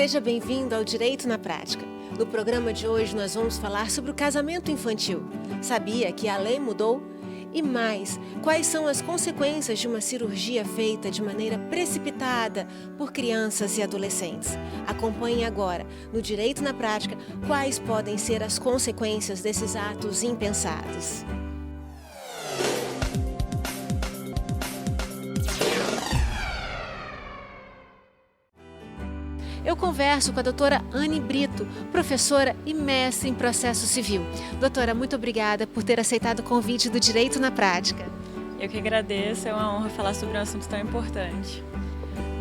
Seja bem-vindo ao Direito na Prática. No programa de hoje nós vamos falar sobre o casamento infantil. Sabia que a lei mudou? E mais, quais são as consequências de uma cirurgia feita de maneira precipitada por crianças e adolescentes? Acompanhe agora, no Direito na Prática, quais podem ser as consequências desses atos impensados. Eu converso com a doutora Anne Brito, professora e mestre em processo civil. Doutora, muito obrigada por ter aceitado o convite do Direito na Prática. Eu que agradeço, é uma honra falar sobre um assunto tão importante.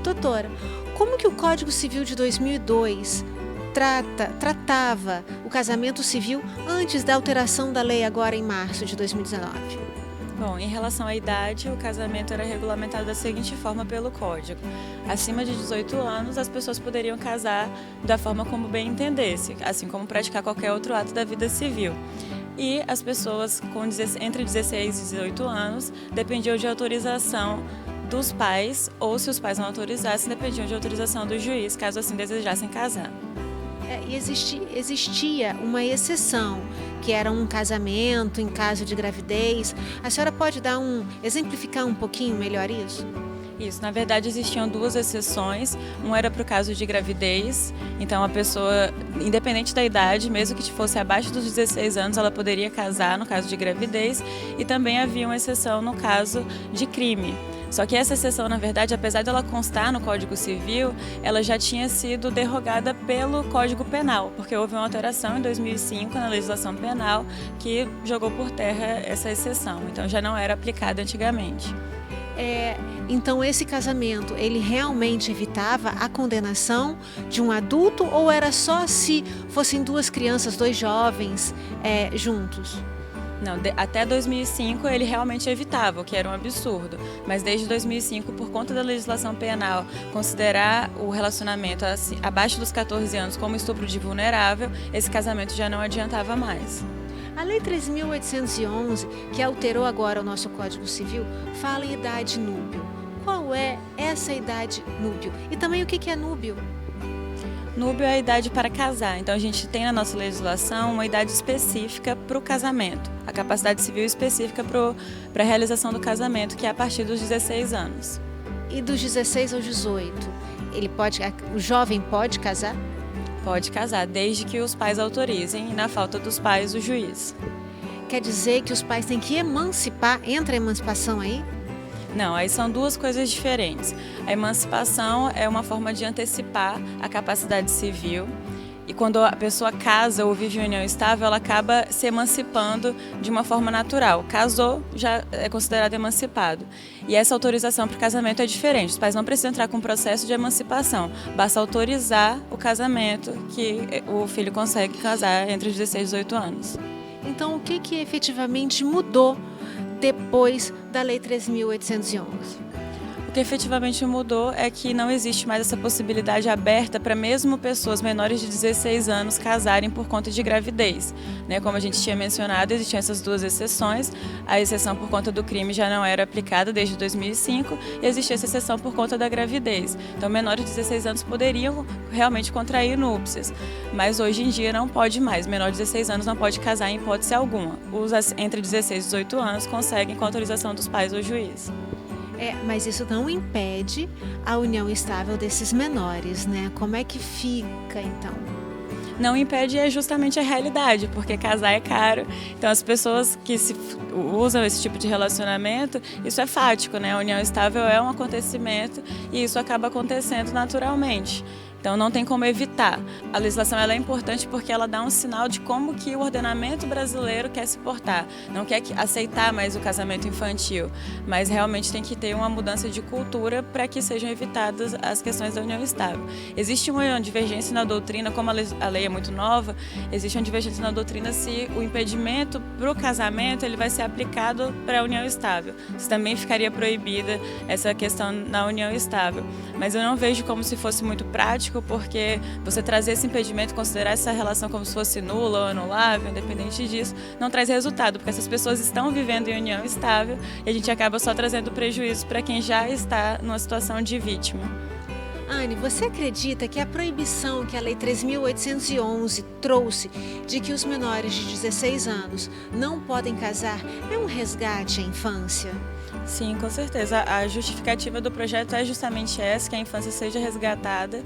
Doutora, como que o Código Civil de 2002 tratava o casamento civil antes da alteração da lei agora em março de 2019? Bom, em relação à idade, o casamento era regulamentado da seguinte forma pelo Código. Acima de 18 anos, as pessoas poderiam casar da forma como bem entendesse, assim como praticar qualquer outro ato da vida civil. E as pessoas entre 16 e 18 anos dependiam de autorização dos pais, ou se os pais não autorizassem, dependiam de autorização do juiz, caso assim desejassem casar. E existia uma exceção, que era um casamento em caso de gravidez. A senhora pode exemplificar um pouquinho melhor isso? Isso, na verdade existiam duas exceções, uma era para o caso de gravidez, então a pessoa, independente da idade, mesmo que fosse abaixo dos 16 anos, ela poderia casar no caso de gravidez, e também havia uma exceção no caso de crime. Só que essa exceção, na verdade, apesar dela constar no Código Civil, ela já tinha sido derrogada pelo Código Penal, porque houve uma alteração em 2005 na legislação penal que jogou por terra essa exceção, então já não era aplicada antigamente. Então esse casamento, ele realmente evitava a condenação de um adulto ou era só se fossem duas crianças, dois jovens juntos? Não, até 2005 ele realmente evitava, o que era um absurdo. Mas desde 2005, por conta da legislação penal, considerar o relacionamento abaixo dos 14 anos como estupro de vulnerável, esse casamento já não adiantava mais. A Lei 3.811, que alterou agora o nosso Código Civil, fala em idade núbio. Qual é essa idade núbio? E também o que é núbio? Núbio é a idade para casar, então a gente tem na nossa legislação uma idade específica para o casamento, a capacidade civil específica para a realização do casamento, que é a partir dos 16 anos. E dos 16 aos 18, o jovem pode casar? Pode casar, desde que os pais autorizem e, na falta dos pais, o juiz. Quer dizer que os pais têm que emancipar? Entra a emancipação aí? Não, aí são duas coisas diferentes. A emancipação é uma forma de antecipar a capacidade civil, e quando a pessoa casa ou vive em união estável, ela acaba se emancipando de uma forma natural. Casou, já é considerado emancipado. E essa autorização para o casamento é diferente. Os pais não precisam entrar com um processo de emancipação. Basta autorizar o casamento que o filho consegue casar entre os 16 e 18 anos. Então, o que efetivamente mudou depois da Lei 3.811? O que efetivamente mudou é que não existe mais essa possibilidade aberta para mesmo pessoas menores de 16 anos casarem por conta de gravidez. Como a gente tinha mencionado, existiam essas duas exceções. A exceção por conta do crime já não era aplicada desde 2005 e existia essa exceção por conta da gravidez. Então, menores de 16 anos poderiam realmente contrair núpcias, mas hoje em dia não pode mais. Menor de 16 anos não pode casar em hipótese alguma. Os entre 16 e 18 anos conseguem com autorização dos pais ou juiz. Mas isso não impede a união estável desses menores, né? Como é que fica, então? Não impede, é justamente a realidade, porque casar é caro. Então, as pessoas que usam esse tipo de relacionamento, isso é fático, né? A união estável é um acontecimento e isso acaba acontecendo naturalmente. Então não tem como evitar. A legislação ela é importante porque ela dá um sinal de como que o ordenamento brasileiro quer se portar. Não quer aceitar mais o casamento infantil, mas realmente tem que ter uma mudança de cultura para que sejam evitadas as questões da união estável. Existe uma divergência na doutrina, como a lei é muito nova, existe uma divergência na doutrina se o impedimento para o casamento ele vai ser aplicado para a união estável. Se também ficaria proibida essa questão na união estável. Mas eu não vejo como se fosse muito prático, porque você trazer esse impedimento, considerar essa relação como se fosse nula ou anulável, independente disso, não traz resultado, porque essas pessoas estão vivendo em união estável e a gente acaba só trazendo prejuízo para quem já está numa situação de vítima. Eliane, você acredita que a proibição que a Lei 3.811 trouxe de que os menores de 16 anos não podem casar é um resgate à infância? Sim, com certeza. A justificativa do projeto é justamente essa, que a infância seja resgatada,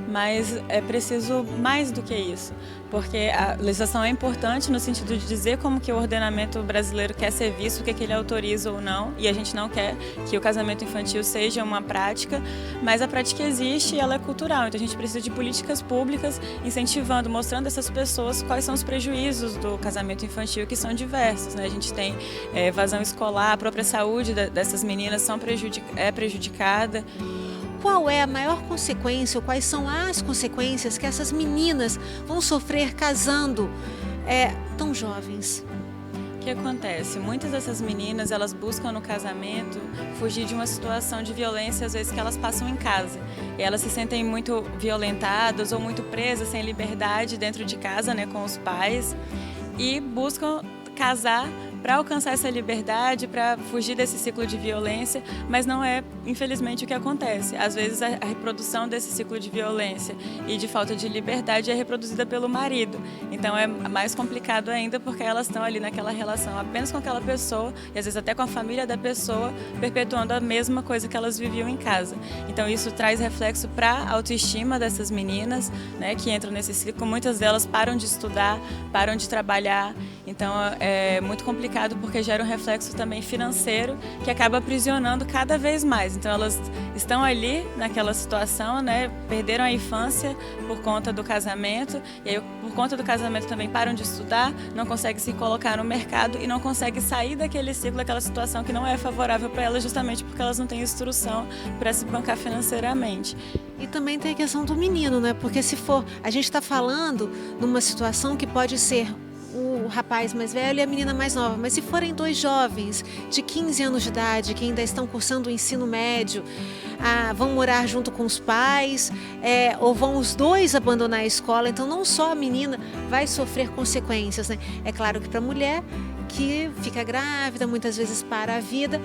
mas é preciso mais do que isso, porque a legislação é importante no sentido de dizer como que o ordenamento brasileiro quer ser visto, o que ele autoriza ou não, e a gente não quer que o casamento infantil seja uma prática, mas a prática existe e ela é cultural, então a gente precisa de políticas públicas incentivando, mostrando a essas pessoas quais são os prejuízos do casamento infantil, que são diversos, né? A gente tem evasão escolar, a própria saúde dessas meninas é prejudicada. Qual é a maior consequência ou quais são as consequências que essas meninas vão sofrer casando tão jovens? O que acontece? Muitas dessas meninas, elas buscam no casamento fugir de uma situação de violência, às vezes, que elas passam em casa. E elas se sentem muito violentadas ou muito presas, sem liberdade dentro de casa, né, com os pais, e buscam casar para alcançar essa liberdade, para fugir desse ciclo de violência, mas não é, infelizmente, o que acontece. Às vezes a reprodução desse ciclo de violência e de falta de liberdade é reproduzida pelo marido. Então é mais complicado ainda porque elas estão ali naquela relação apenas com aquela pessoa e às vezes até com a família da pessoa, perpetuando a mesma coisa que elas viviam em casa. Então isso traz reflexo para a autoestima dessas meninas, né, que entram nesse ciclo. Muitas delas param de estudar, param de trabalhar. Então é muito complicado porque gera um reflexo também financeiro que acaba aprisionando cada vez mais. Então elas estão ali naquela situação, né, perderam a infância por conta do casamento e aí, por conta do casamento também param de estudar, não conseguem se colocar no mercado e não conseguem sair daquele ciclo, daquela situação que não é favorável para elas justamente porque elas não têm instrução para se bancar financeiramente. E também tem a questão do menino, né? Porque se for, a gente está falando numa situação que pode ser o rapaz mais velho e a menina mais nova, mas se forem dois jovens de 15 anos de idade que ainda estão cursando o ensino médio, vão morar junto com os pais, ou vão os dois abandonar a escola, então não só a menina vai sofrer consequências, né? É claro que para a mulher que fica grávida, muitas vezes para a vida,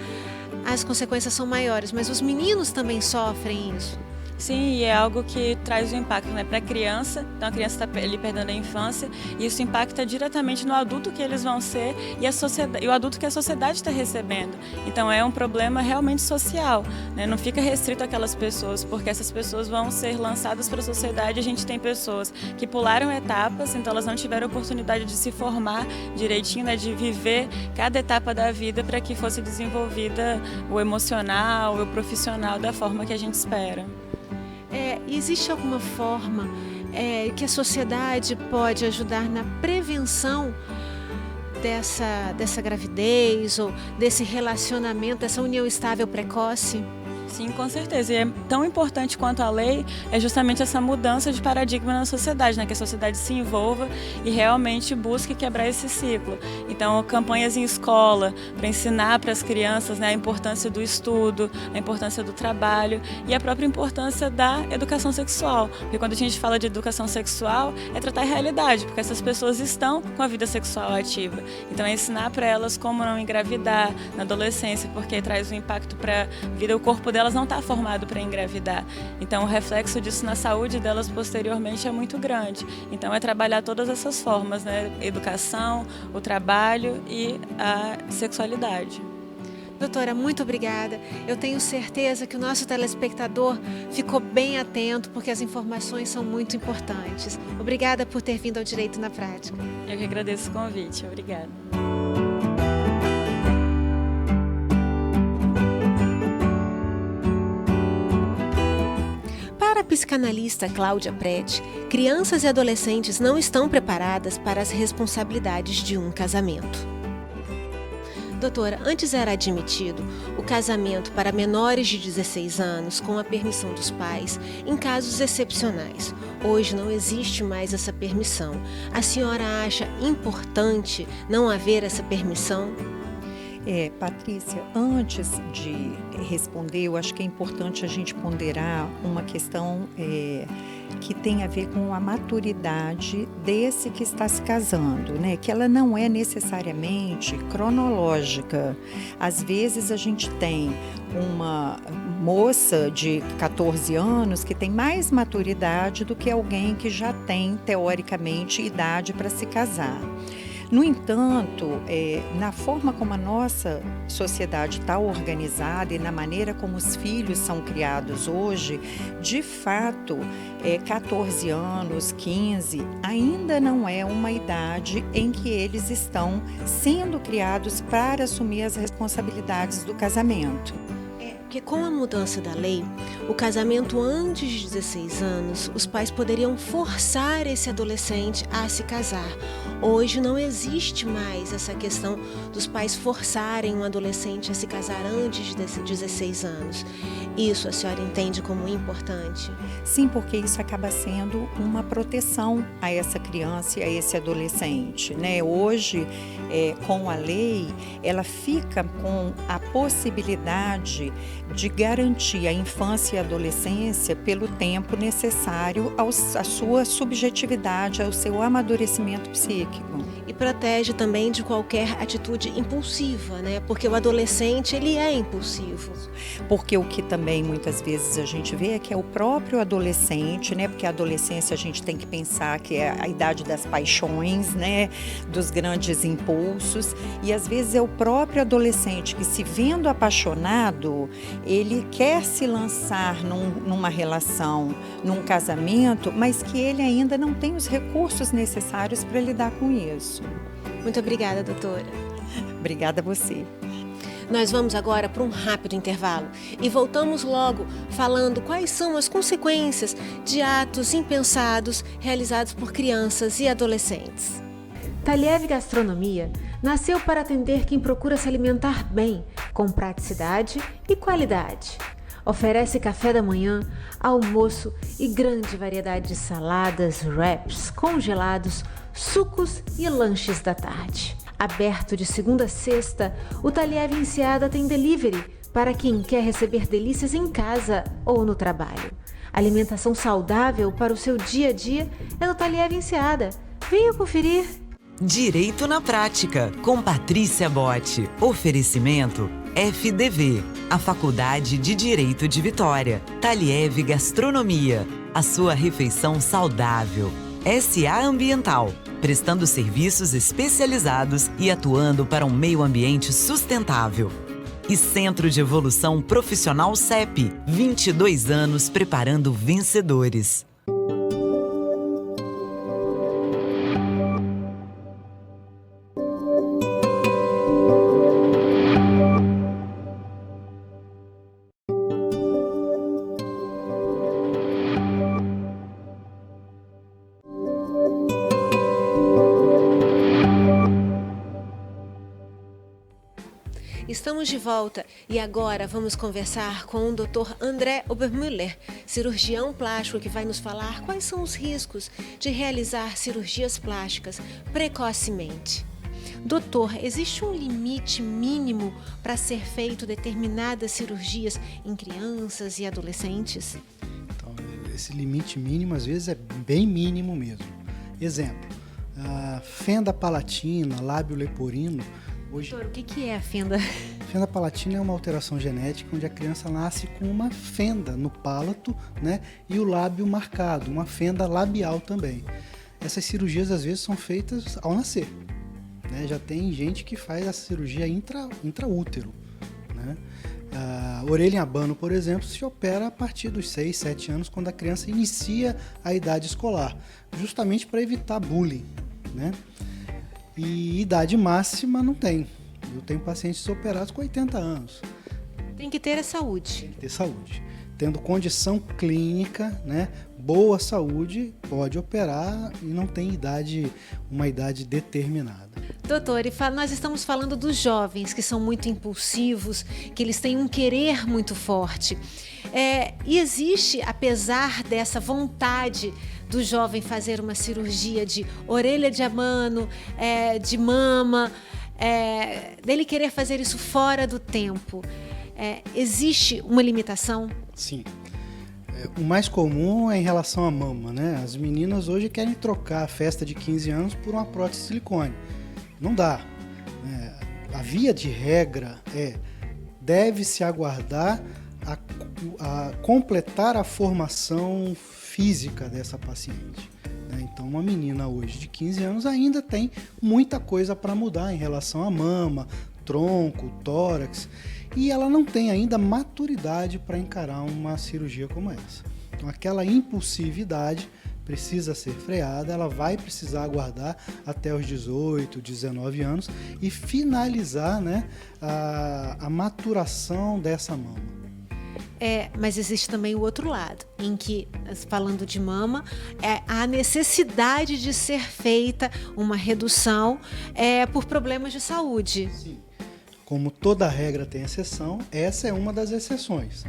as consequências são maiores, mas os meninos também sofrem isso. Sim, e é algo que traz um impacto, né, para a criança. Então a criança está ali perdendo a infância e isso impacta diretamente no adulto que eles vão ser e o adulto que a sociedade está recebendo. Então é um problema realmente social, né? Não fica restrito àquelas pessoas, porque essas pessoas vão ser lançadas para a sociedade. A gente tem pessoas que pularam etapas, então elas não tiveram oportunidade de se formar direitinho, né, de viver cada etapa da vida para que fosse desenvolvida o emocional, o profissional da forma que a gente espera. Existe alguma forma que a sociedade pode ajudar na prevenção dessa gravidez ou desse relacionamento, dessa união estável precoce? Sim, com certeza. E é tão importante quanto a lei é justamente essa mudança de paradigma na sociedade, né? Que a sociedade se envolva e realmente busque quebrar esse ciclo. Então, campanhas em escola para ensinar para as crianças, né, a importância do estudo, a importância do trabalho e a própria importância da educação sexual. Porque quando a gente fala de educação sexual, é tratar a realidade, porque essas pessoas estão com a vida sexual ativa. Então, é ensinar para elas como não engravidar na adolescência, porque traz um impacto para a vida, o corpo delas não está formado para engravidar. Então, o reflexo disso na saúde delas posteriormente é muito grande. Então, é trabalhar todas essas formas, né? Educação, o trabalho e a sexualidade. Doutora, muito obrigada. Eu tenho certeza que o nosso telespectador ficou bem atento, porque as informações são muito importantes. Obrigada por ter vindo ao Direito na Prática. Eu que agradeço o convite. Obrigada. Para a psicanalista Cláudia Prete, crianças e adolescentes não estão preparadas para as responsabilidades de um casamento. Doutora, antes era admitido o casamento para menores de 16 anos com a permissão dos pais em casos excepcionais. Hoje não existe mais essa permissão. A senhora acha importante não haver essa permissão? Patrícia, antes de responder, eu acho que é importante a gente ponderar uma questão que tem a ver com a maturidade desse que está se casando, né? Que ela não é necessariamente cronológica. Às vezes a gente tem uma moça de 14 anos que tem mais maturidade do que alguém que já tem, teoricamente, idade para se casar. No entanto, na forma como a nossa sociedade está organizada e na maneira como os filhos são criados hoje, de fato, 14 anos, 15, ainda não é uma idade em que eles estão sendo criados para assumir as responsabilidades do casamento. Porque com a mudança da lei, o casamento antes de 16 anos, os pais poderiam forçar esse adolescente a se casar. Hoje não existe mais essa questão dos pais forçarem um adolescente a se casar antes de 16 anos. Isso a senhora entende como importante? Sim, porque isso acaba sendo uma proteção a essa criança e a esse adolescente, né? Hoje, com a lei, ela fica com a possibilidade de garantir a infância e a adolescência pelo tempo necessário à sua subjetividade, ao seu amadurecimento psíquico. E protege também de qualquer atitude impulsiva, né? Porque o adolescente, ele é impulsivo. Porque o que também muitas vezes a gente vê é que é o próprio adolescente, né? Porque a adolescência a gente tem que pensar que é a idade das paixões, né? Dos grandes impulsos. E às vezes é o próprio adolescente que, se vendo apaixonado, ele quer se lançar numa relação, num casamento, mas que ele ainda não tem os recursos necessários para lidar com isso. Muito obrigada, doutora. Obrigada a você. Nós vamos agora para um rápido intervalo e voltamos logo falando quais são as consequências de atos impensados realizados por crianças e adolescentes. Taliev Gastronomia nasceu para atender quem procura se alimentar bem, com praticidade e qualidade. Oferece café da manhã, almoço e grande variedade de saladas, wraps, congelados, sucos e lanches da tarde. Aberto de segunda a sexta, o Taliev Enseada tem delivery para quem quer receber delícias em casa ou no trabalho. Alimentação saudável para o seu dia a dia é no Taliev Enseada. Venha conferir! Direito na Prática, com Patrícia Botti. Oferecimento FDV, a Faculdade de Direito de Vitória. Taliev Gastronomia, a sua refeição saudável. SA Ambiental, prestando serviços especializados e atuando para um meio ambiente sustentável. E Centro de Evolução Profissional CEP, 22 anos preparando vencedores. Estamos de volta e agora vamos conversar com o Dr. André Obermüller, cirurgião plástico, que vai nos falar quais são os riscos de realizar cirurgias plásticas precocemente. Doutor, existe um limite mínimo para ser feito determinadas cirurgias em crianças e adolescentes? Então, esse limite mínimo às vezes é bem mínimo mesmo. Exemplo, a fenda palatina, lábio leporino. Doutor, o que é a fenda? Fenda palatina é uma alteração genética onde a criança nasce com uma fenda no palato, né, e o lábio marcado, uma fenda labial também. Essas cirurgias às vezes são feitas ao nascer, né? Já tem gente que faz essa cirurgia intraútero, né? A orelha em abano, por exemplo, se opera a partir dos 6, 7 anos, quando a criança inicia a idade escolar, justamente para evitar bullying, né? E idade máxima não tem. Eu tenho pacientes operados com 80 anos. Tem que ter a saúde. Tem que ter saúde. Tendo condição clínica, né, boa saúde, pode operar e não tem uma idade determinada. Doutor, nós estamos falando dos jovens que são muito impulsivos, que eles têm um querer muito forte. E existe, apesar dessa vontade do jovem fazer uma cirurgia de orelha de abano, de mama, dele querer fazer isso fora do tempo, existe uma limitação? Sim. O mais comum é em relação à mama, né? As meninas hoje querem trocar a festa de 15 anos por uma prótese de silicone. Não dá. A via de regra deve-se aguardar a completar a formação física dessa paciente. Então, uma menina hoje de 15 anos ainda tem muita coisa para mudar em relação à mama, tronco, tórax, e ela não tem ainda maturidade para encarar uma cirurgia como essa. Então, aquela impulsividade precisa ser freada, ela vai precisar aguardar até os 18, 19 anos e finalizar, né, a maturação dessa mama. Mas existe também o outro lado, em que, falando de mama, há necessidade de ser feita uma redução por problemas de saúde. Sim. Como toda regra tem exceção, essa é uma das exceções.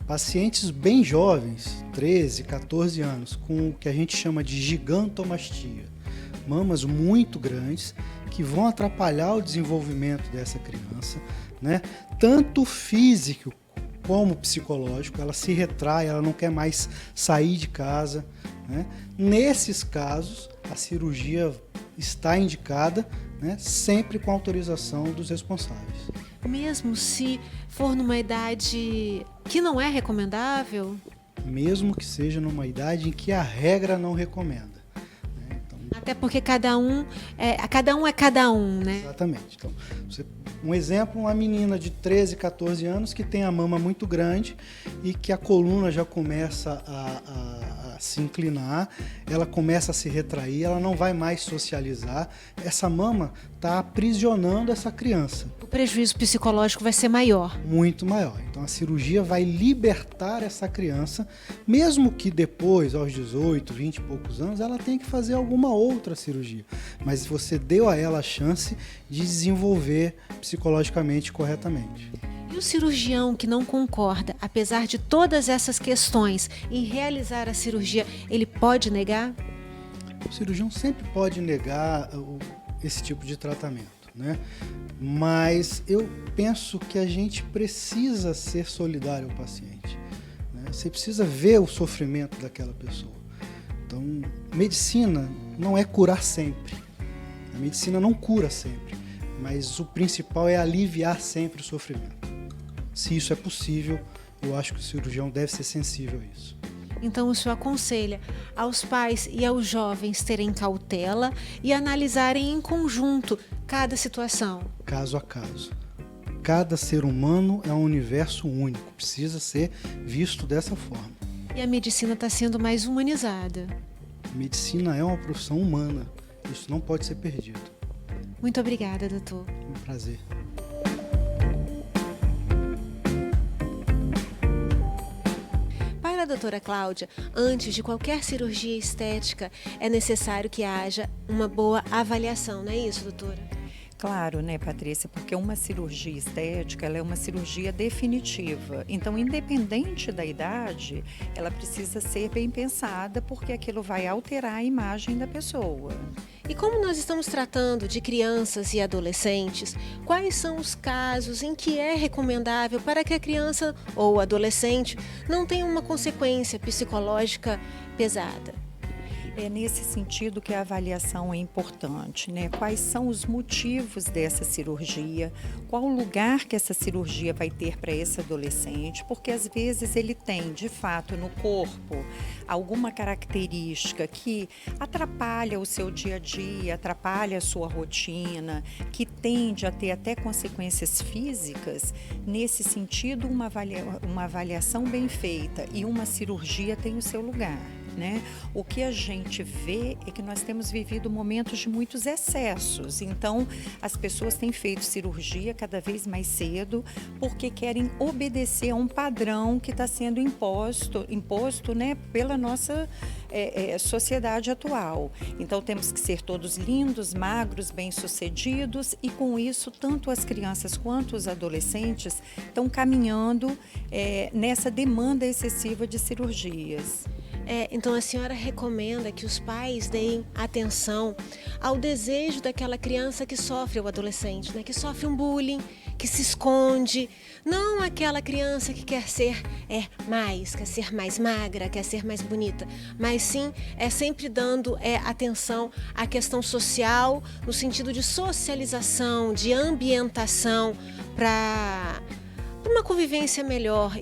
Pacientes bem jovens, 13, 14 anos, com o que a gente chama de gigantomastia, mamas muito grandes que vão atrapalhar o desenvolvimento dessa criança, né? Tanto físico como psicológico, ela se retrai, ela não quer mais sair de casa, né? Nesses casos, a cirurgia está indicada, né? Sempre com autorização dos responsáveis. Mesmo se for numa idade que não é recomendável? Mesmo que seja numa idade em que a regra não recomenda. Né? Então, até porque cada um é cada um, né? Exatamente. Então, um exemplo, uma menina de 13, 14 anos que tem a mama muito grande e que a coluna já começa a se inclinar, ela começa a se retrair, ela não vai mais socializar. Essa mama está aprisionando essa criança. O prejuízo psicológico vai ser maior. Muito maior. Então a cirurgia vai libertar essa criança, mesmo que depois, aos 18, 20 e poucos anos, ela tenha que fazer alguma outra cirurgia. Mas você deu a ela a chance de desenvolver psicologicamente corretamente. E o cirurgião que não concorda, apesar de todas essas questões, em realizar a cirurgia, ele pode negar? O cirurgião sempre pode negar esse tipo de tratamento, né? Mas eu penso que a gente precisa ser solidário ao paciente, né? Você precisa ver o sofrimento daquela pessoa. Então, medicina não é curar sempre. A medicina não cura sempre, mas o principal é aliviar sempre o sofrimento. Se isso é possível, eu acho que o cirurgião deve ser sensível a isso. Então o senhor aconselha aos pais e aos jovens terem cautela e analisarem em conjunto cada situação. Caso a caso. Cada ser humano é um universo único, precisa ser visto dessa forma. E a medicina está sendo mais humanizada. A medicina é uma profissão humana, isso não pode ser perdido. Muito obrigada, doutor. Um prazer. Para a doutora Cláudia, antes de qualquer cirurgia estética, é necessário que haja uma boa avaliação, não é isso, doutora? Claro, né, Patrícia, porque uma cirurgia estética, ela é uma cirurgia definitiva. Então, independente da idade, ela precisa ser bem pensada, porque aquilo vai alterar a imagem da pessoa. E como nós estamos tratando de crianças e adolescentes, quais são os casos em que é recomendável para que a criança ou adolescente não tenha uma consequência psicológica pesada? É nesse sentido que a avaliação é importante, né? Quais são os motivos dessa cirurgia, qual o lugar que essa cirurgia vai ter para esse adolescente, porque às vezes ele tem, de fato, no corpo, alguma característica que atrapalha o seu dia a dia, atrapalha a sua rotina, que tende a ter até consequências físicas. Nesse sentido, uma avaliação bem feita e uma cirurgia tem o seu lugar. Né? O que a gente vê é que nós temos vivido momentos de muitos excessos, então as pessoas têm feito cirurgia cada vez mais cedo porque querem obedecer a um padrão que está sendo imposto, né, pela nossa sociedade atual. Então temos que ser todos lindos, magros, bem-sucedidos e com isso tanto as crianças quanto os adolescentes estão caminhando nessa demanda excessiva de cirurgias. Então a senhora recomenda que os pais deem atenção ao desejo daquela criança que sofre, o adolescente, né? Que sofre um bullying, que se esconde. Não aquela criança que quer ser quer ser mais magra, quer ser mais bonita, mas sim sempre dando atenção à questão social, no sentido de socialização, de ambientação, para uma convivência melhor.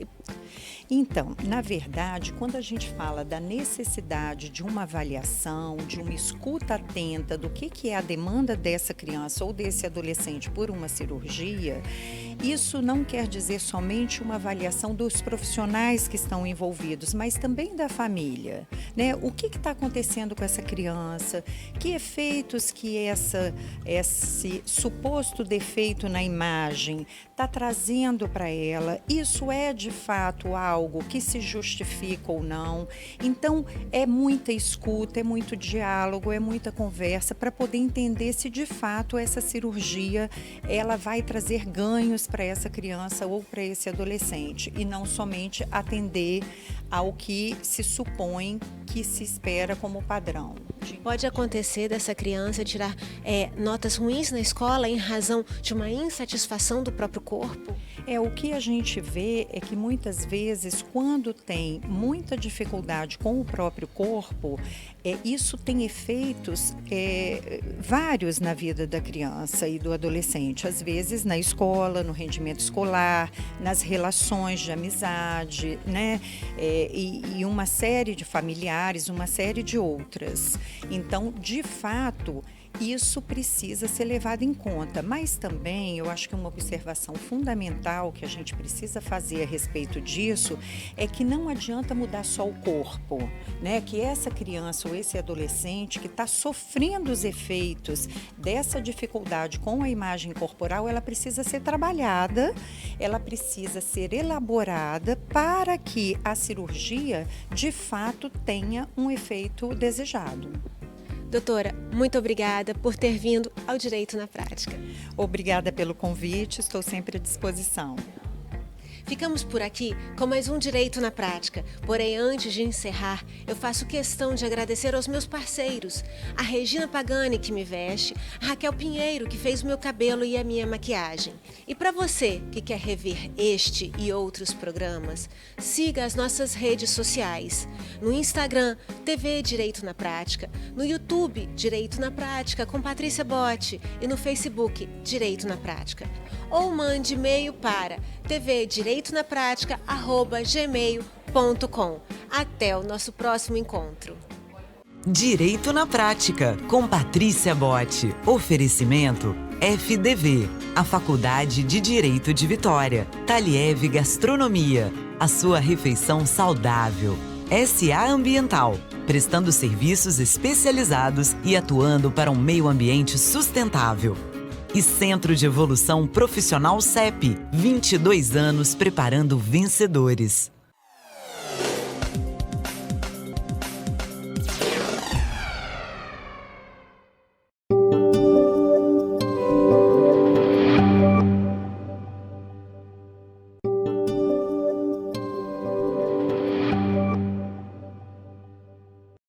Então, na verdade, quando a gente fala da necessidade de uma avaliação, de uma escuta atenta do que é a demanda dessa criança ou desse adolescente por uma cirurgia, isso não quer dizer somente uma avaliação dos profissionais que estão envolvidos, mas também da família, né? O que está acontecendo com essa criança? Que efeitos que esse suposto defeito na imagem está trazendo para ela? Isso é de fato algo que se justifica ou não? Então, é muita escuta, é muito diálogo, é muita conversa para poder entender se de fato essa cirurgia ela vai trazer ganhos para essa criança ou para esse adolescente e não somente atender ao que se supõe que se espera como padrão. Pode acontecer dessa criança tirar notas ruins na escola em razão de uma insatisfação do próprio corpo? O que a gente vê é que muitas vezes, quando tem muita dificuldade com o próprio corpo, isso tem efeitos vários na vida da criança e do adolescente. Às vezes na escola, no rendimento escolar, nas relações de amizade, né? E uma série de familiares, uma série de outras. Então, de fato, isso precisa ser levado em conta, mas também eu acho que uma observação fundamental que a gente precisa fazer a respeito disso é que não adianta mudar só o corpo, né? Que essa criança ou esse adolescente que está sofrendo os efeitos dessa dificuldade com a imagem corporal, ela precisa ser trabalhada, ela precisa ser elaborada para que a cirurgia de fato tenha um efeito desejado. Doutora, muito obrigada por ter vindo ao Direito na Prática. Obrigada pelo convite, estou sempre à disposição. Ficamos por aqui com mais um Direito na Prática. Porém, antes de encerrar, eu faço questão de agradecer aos meus parceiros, a Regina Pagani, que me veste, a Raquel Pinheiro, que fez o meu cabelo e a minha maquiagem. E para você que quer rever este e outros programas, siga as nossas redes sociais. No Instagram, TV Direito na Prática, no YouTube, Direito na Prática, com Patrícia Botti, e no Facebook, Direito na Prática. Ou mande e-mail para tvdireitonapratica@gmail.com. Até o nosso próximo encontro. Direito na Prática, com Patrícia Botti. Oferecimento FDV, a Faculdade de Direito de Vitória. Taliev Gastronomia, a sua refeição saudável. SA Ambiental, prestando serviços especializados e atuando para um meio ambiente sustentável. E Centro de Evolução Profissional CEP, 22 anos preparando vencedores.